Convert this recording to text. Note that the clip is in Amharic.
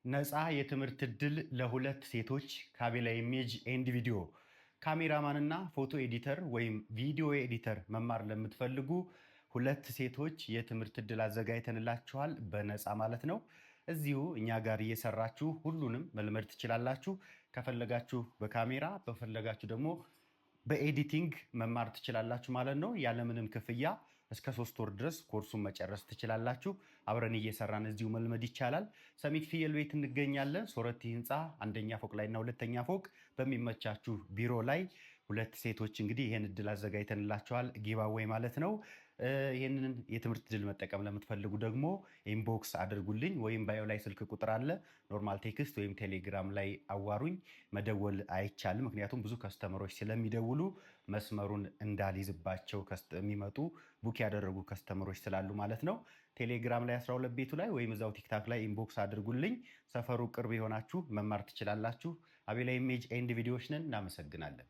ነፃ የትምህርት ዕድል ለሁለት ሴቶች ካቤላ ኢሜጅ ኤንድ ቪዲዮ ካሜራማን እና ፎቶ ኤዲተር ወይም ቪዲዮ ኤዲተር መማር ለምትፈልጉ ሁለት ሴቶች የትምህርት ዕድል አዘጋጅተንላችኋል፣ በነፃ ማለት ነው። እዚሁ እኛ ጋር እየሰራችሁ ሁሉንም መልመድ ትችላላችሁ። ከፈለጋችሁ በካሜራ በፈለጋችሁ ደግሞ በኤዲቲንግ መማር ትችላላችሁ ማለት ነው። ያለምንም ክፍያ እስከ 3 ወር ድረስ ኮርሱን መጨረስ ትችላላችሁ። አብረን እየሰራን እዚሁ መልመድ ይቻላል። ሰሚት ፍየል ቤት እንገኛለን። ሶረቲ ህንፃ አንደኛ ፎቅ ላይ እና ሁለተኛ ፎቅ በሚመቻችሁ ቢሮ ላይ ሁለት ሴቶች እንግዲህ ይህን እድል አዘጋጅተንላቸዋል። ጊቫዌይ ማለት ነው። ይህንን የትምህርት እድል መጠቀም ለምትፈልጉ ደግሞ ኢንቦክስ አድርጉልኝ ወይም ባዮ ላይ ስልክ ቁጥር አለ። ኖርማል ቴክስት ወይም ቴሌግራም ላይ አዋሩኝ። መደወል አይቻልም፣ ምክንያቱም ብዙ ከስተመሮች ስለሚደውሉ መስመሩን እንዳልይዝባቸው የሚመጡ ቡክ ያደረጉ ከስተመሮች ስላሉ ማለት ነው። ቴሌግራም ላይ 12 ቤቱ ላይ ወይም እዛው ቲክታክ ላይ ኢንቦክስ አድርጉልኝ። ሰፈሩ ቅርብ የሆናችሁ መማር ትችላላችሁ። አቤላ ኢሜጅ ኤንድ ቪዲዮዎች ነን። እናመሰግናለን።